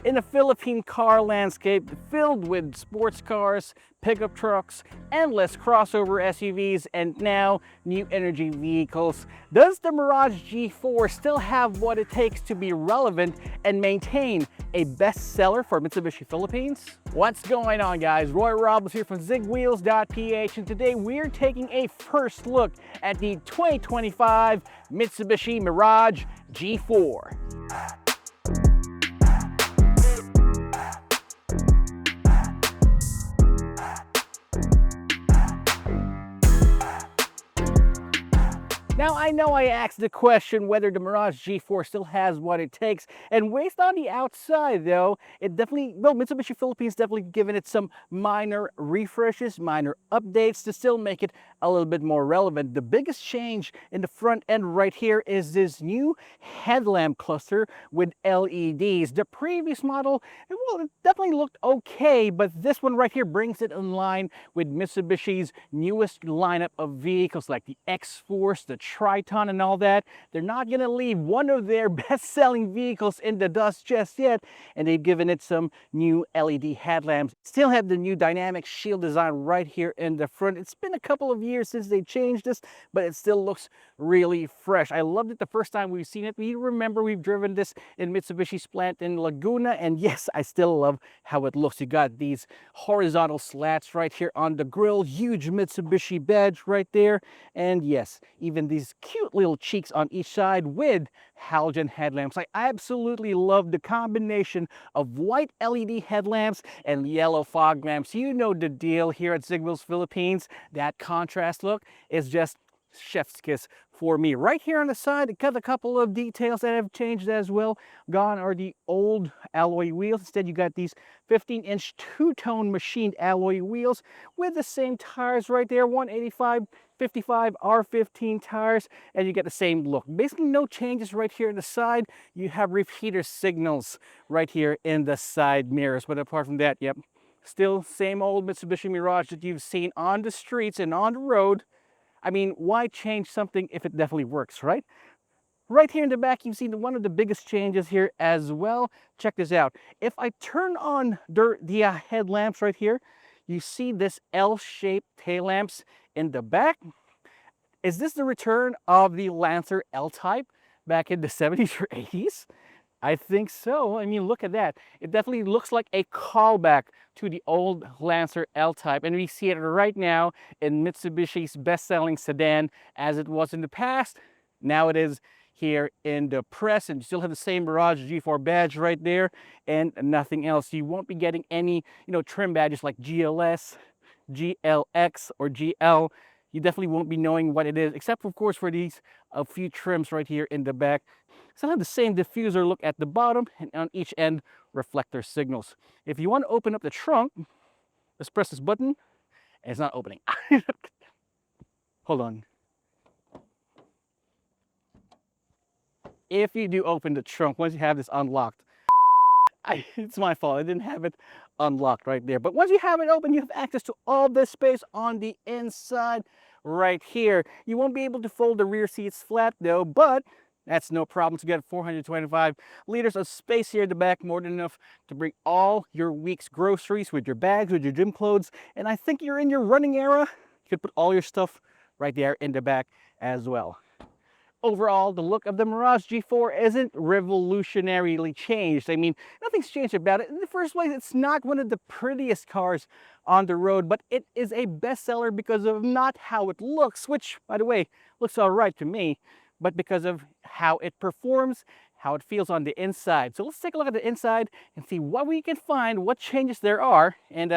in a Philippine car landscape filled with sports cars, pickup trucks, endless crossover SUVs, and now new energy vehicles. Does the Mirage G4 still have what it takes to be relevant and maintain a bestseller for Mitsubishi Philippines? What's going on, guys? Roy Robles here from Zigwheels.Ph, and today we're taking a first look at the 2025 Mitsubishi Mirage G4. Now, I know I asked the question whether the Mirage G4 still has what it takes, and based on the outside though, Mitsubishi Philippines definitely given it some minor refreshes, minor updates to still make it a little bit more relevant. The biggest change in the front end right here is this new headlamp cluster with LEDs. The previous model, it definitely looked okay, but this one right here brings it in line with Mitsubishi's newest lineup of vehicles like the X-Force, the Triton, and all that. They're not gonna leave one of their best-selling vehicles in the dust just yet, and they've given it some new LED headlamps. Still have the new dynamic shield design right here in the front. It's been a couple of years since they changed this, but it still looks really fresh. I loved it the first time we've seen it. We remember we've driven this in Mitsubishi's plant in Laguna, and yes, I still love how it looks. You got these horizontal slats right here on the grille, huge Mitsubishi badge right there, and yes, even these cute little cheeks on each side with halogen headlamps. I absolutely love the combination of white LED headlamps and yellow fog lamps. You know the deal here at Zigwheels Philippines. That contrast look is just chef's kiss for me. Right here on the side, it got a couple of details that have changed as well. Gone are the old alloy wheels. Instead, you got these 15-inch two-tone machined alloy wheels with the same tires right there, 185/55 R15 tires, and you get the same look. Basically, no changes right here on the side. You have repeater signals right here in the side mirrors, but apart from that, yep, still same old Mitsubishi Mirage that you've seen on the streets and on the road. I mean, why change something if it definitely works, right? Right here in the back, you've seen one of the biggest changes here as well. Check this out. If I turn on the headlamps right here, you see this L-shaped tail lamps in the back. Is this the return of the Lancer L-Type back in the 70s or 80s? I think so. I mean, look at that. It definitely looks like a callback to the old Lancer L-Type, and we see it right now in Mitsubishi's best-selling sedan as it was in the past. Now it is here in the press, and you still have the same Mirage G4 badge right there and nothing else. You won't be getting any, trim badges like GLS, GLX, or GL. You definitely won't be knowing what it is, except of course for these a few trims right here in the back. Still have the same diffuser look at the bottom, and on each end reflector signals. If you want to open up the trunk, let's press this button, and it's not opening. Hold on. If you do open the trunk, once you have this unlocked, it's my fault, I didn't have it unlocked right there. But once you have it open, you have access to all this space on the inside right here. You won't be able to fold the rear seats flat though, but that's no problem to get 425 liters of space here in the back, more than enough to bring all your week's groceries with your bags, with your gym clothes. And I think you're in your running era, you could put all your stuff right there in the back as well. Overall, the look of the Mirage G4 isn't revolutionarily changed. I mean, nothing's changed about it. In the first place, it's not one of the prettiest cars on the road, but it is a bestseller because of not how it looks, which, by the way, looks all right to me, but because of how it performs, how it feels on the inside. So let's take a look at the inside and see what we can find, what changes there are, and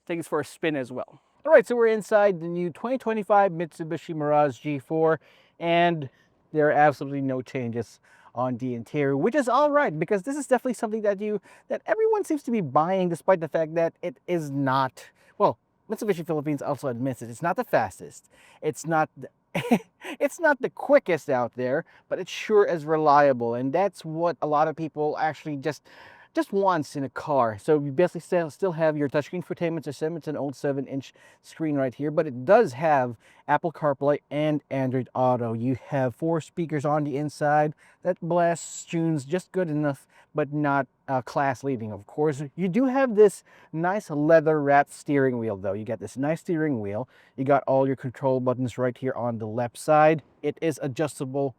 take this for a spin as well. All right, so we're inside the new 2025 Mitsubishi Mirage G4, and there are absolutely no changes on the interior, which is all right, because this is definitely something that everyone seems to be buying, despite the fact that it is not, well, Mitsubishi Philippines also admits it. It's not the fastest. It's not it's not the quickest out there, but it sure is reliable, and that's what a lot of people actually just just once in a car. So you basically still have your touchscreen infotainment system. It's an old 7-inch screen right here, but it does have Apple CarPlay and Android Auto. You have 4 speakers on the inside that blasts tunes just good enough, but not class leading, of course. You do have this nice leather wrapped steering wheel though. You got this nice steering wheel. You got all your control buttons right here on the left side. It is adjustable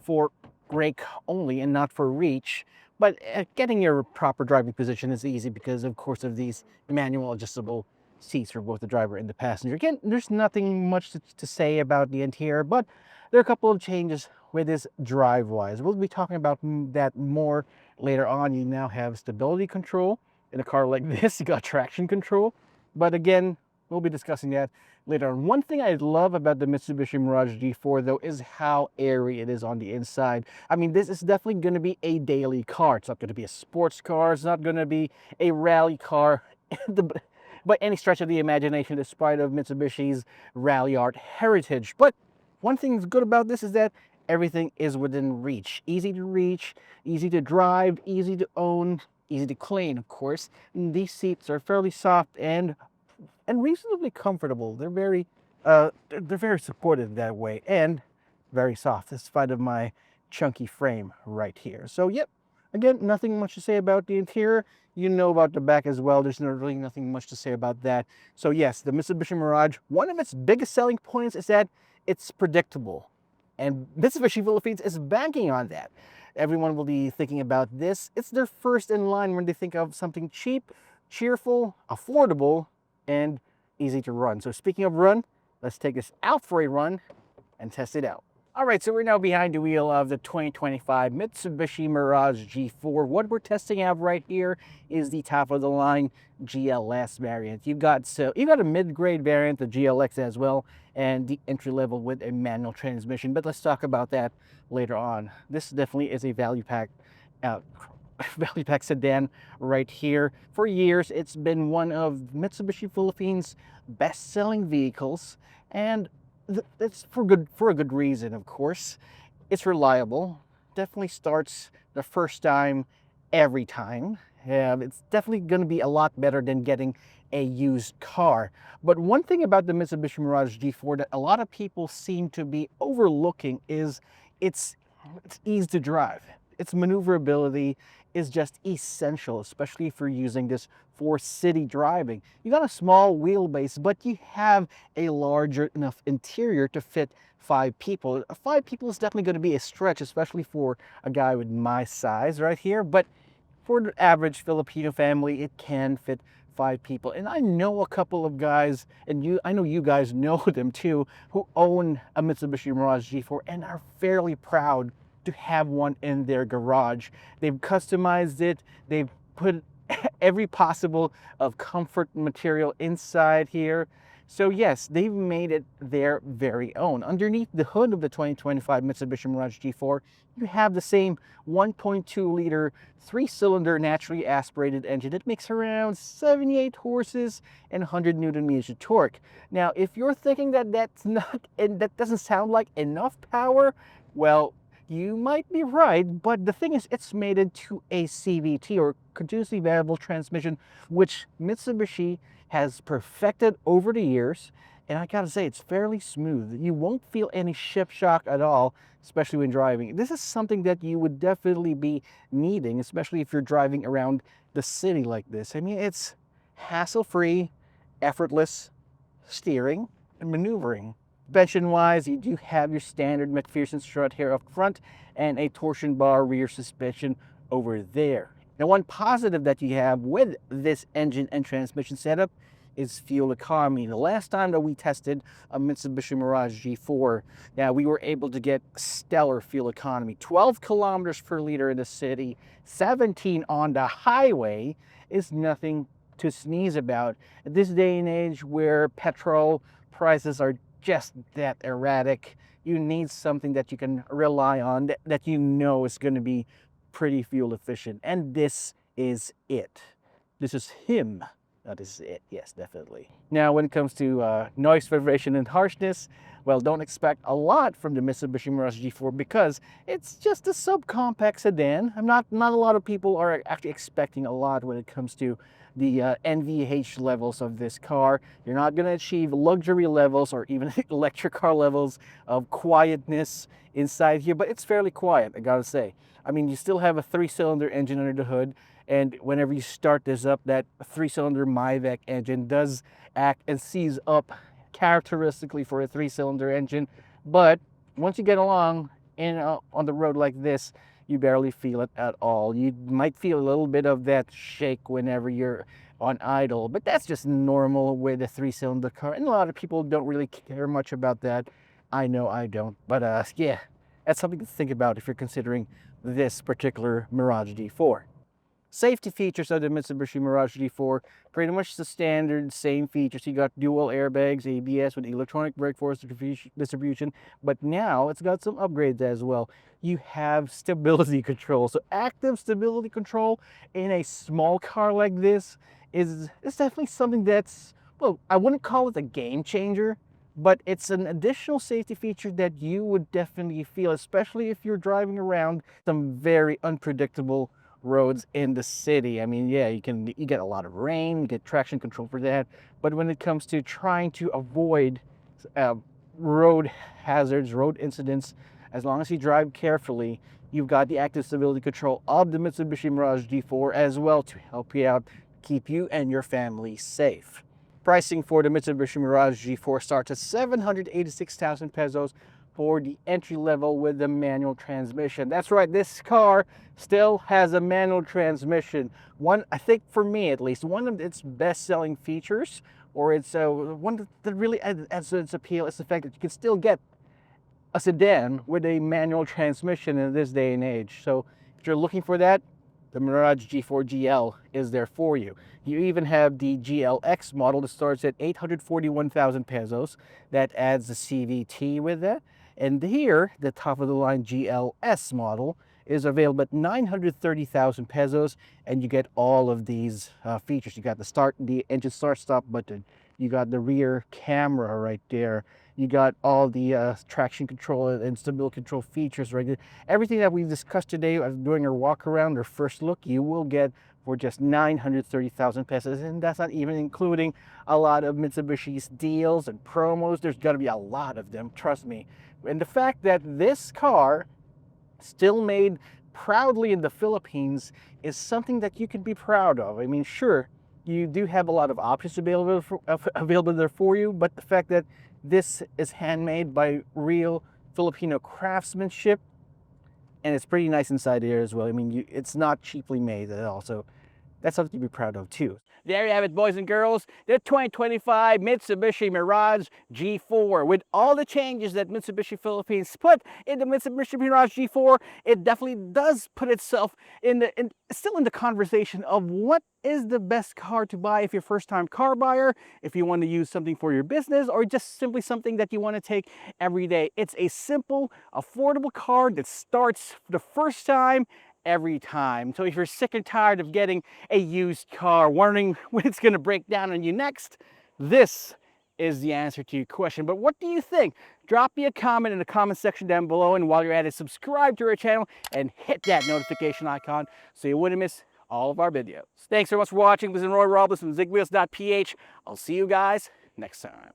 for brake only and not for reach, but getting your proper driving position is easy because of course of these manual adjustable seats for both the driver and the passenger. Again, there's nothing much to say about the interior, but there are a couple of changes with this drive wise. We'll be talking about that more later on. You now have stability control in a car like this. You got traction control, but again, we'll be discussing that later on. One thing I love about the Mitsubishi Mirage G4 though is how airy it is on the inside. I mean, this is definitely going to be a daily car. It's not going to be a sports car. It's not going to be a rally car by any stretch of the imagination, despite of Mitsubishi's rally art heritage. But one thing that's good about this is that everything is within reach. Easy to reach, easy to drive, easy to own, easy to clean, of course. And these seats are fairly soft and reasonably comfortable. They're very supportive that way and very soft, despite of my chunky frame right here. So yep, again, nothing much to say about the interior. You know about the back as well. There's really nothing much to say about that. So yes, the Mitsubishi Mirage, one of its biggest selling points is that it's predictable. And Mitsubishi Philippines is banking on that. Everyone will be thinking about this. It's their first in line when they think of something cheap, cheerful, affordable, and easy to run. So speaking of run, let's take this out for a run and test it out. All right, so we're now behind the wheel of the 2025 Mitsubishi Mirage G4. What we're testing out right here is the top of the line GLS variant. You've got a mid-grade variant, the GLX as well, and the entry level with a manual transmission. But let's talk about that later on. This definitely is a value pack sedan right here. For years, it's been one of Mitsubishi Philippines' best-selling vehicles, and it's for a good reason, of course. It's reliable. Definitely starts the first time every time. It's definitely going to be a lot better than getting a used car. But one thing about the Mitsubishi Mirage G4 that a lot of people seem to be overlooking is its ease to drive. Its maneuverability is just essential, especially if you're using this for city driving. You got a small wheelbase, but you have a larger enough interior to fit 5 people. 5 people is definitely going to be a stretch, especially for a guy with my size right here. But for the average Filipino family, it can fit 5 people. And I know a couple of guys, and I know you guys know them too, who own a Mitsubishi Mirage G4 and are fairly proud to have one in their garage. They've customized it. They've put every possible of comfort material inside here. So yes, they've made it their very own. Underneath the hood of the 2025 Mitsubishi Mirage G4, you have the same 1.2 liter 3-cylinder naturally aspirated engine that makes around 78 horses and 100 Newton meters of torque. Now, if you're thinking that that doesn't sound like enough power, well, you might be right, but the thing is, it's mated to a CVT, or continuously variable transmission, which Mitsubishi has perfected over the years, and I gotta say, it's fairly smooth. You won't feel any shift shock at all, especially when driving. This is something that you would definitely be needing, especially if you're driving around the city like this. I mean, it's hassle-free, effortless steering and maneuvering. Suspension-wise, you do have your standard McPherson strut here up front and a torsion bar rear suspension over there. Now, one positive that you have with this engine and transmission setup is fuel economy. The last time that we tested a Mitsubishi Mirage G4, we were able to get stellar fuel economy. 12 kilometers per liter in the city, 17 on the highway is nothing to sneeze about. At this day and age where petrol prices are just that erratic, you need something that you can rely on, that you know is going to be pretty fuel efficient. And this is it. This is him. That is it. Yes, definitely. Now, when it comes to noise, vibration, and harshness, Well, don't expect a lot from the Mitsubishi Mirage G4 because it's just a subcompact sedan. Not a lot of people are actually expecting a lot when it comes to the NVH levels of this car. You're not going to achieve luxury levels or even electric car levels of quietness inside here, but it's fairly quiet, I gotta say. I mean, you still have a 3-cylinder engine under the hood, and whenever you start this up, that 3-cylinder MyVec engine does act and seize up characteristically for a 3-cylinder engine. But once you get along on the road like this, you barely feel it at all. You might feel a little bit of that shake whenever you're on idle, but that's just normal with a 3-cylinder car, and a lot of people don't really care much about that. I know I don't, but yeah, that's something to think about if you're considering this particular Mirage G4. Safety features of the Mitsubishi Mirage G4, pretty much the standard same features. You got dual airbags, ABS with electronic brake force distribution, but now it's got some upgrades as well. You have stability control. So active stability control in a small car like this is definitely something that's, well, I wouldn't call it a game changer, but it's an additional safety feature that you would definitely feel, especially if you're driving around some very unpredictable roads in the city. I mean, yeah, you get a lot of rain, you get traction control for that, but when it comes to trying to avoid road hazards, road incidents, as long as you drive carefully, you've got the active stability control of the Mitsubishi Mirage G4 as well to help you out, keep you and your family safe. Pricing for the Mitsubishi Mirage G4 starts at 786,000 pesos for the entry level with the manual transmission. That's right, this car still has a manual transmission. One, I think for me at least, one of its best-selling features, or it's one that really adds its appeal, is the fact that you can still get a sedan with a manual transmission in this day and age. So if you're looking for that, the Mirage G4 GL is there for you. You even have the GLX model that starts at 841,000 pesos. That adds the CVT with that. And here, the top of the line GLS model is available at 930,000 pesos, and you get all of these features. You got the engine start stop button. You got the rear camera right there. You got all the traction control and stability control features right there. Everything that we've discussed today during our walk around or first look, you will get for just 930,000 pesos, and that's not even including a lot of Mitsubishi's deals and promos. There's got to be a lot of them, trust me. And the fact that this car still made proudly in the Philippines is something that you can be proud of. I mean, sure, you do have a lot of options available there for you, but the fact that this is handmade by real Filipino craftsmanship, and it's pretty nice inside here as well. I mean, it's not cheaply made at all, so that's something to be proud of too. There you have it, boys and girls, the 2025 Mitsubishi Mirage G4. With all the changes that Mitsubishi Philippines put in the Mitsubishi Mirage G4, it definitely does put itself still in the conversation of what is the best car to buy if you're a first-time car buyer, if you want to use something for your business, or just simply something that you want to take every day. It's a simple, affordable car that starts for the first time every time. So if you're sick and tired of getting a used car, wondering when it's going to break down on you next, this is the answer to your question. But what do you think? Drop me a comment in the comment section down below, and while you're at it, subscribe to our channel and hit that notification icon so you wouldn't miss all of our videos. Thanks so much for watching. This is Roy Robles from Zigwheels.Ph. I'll see you guys next time.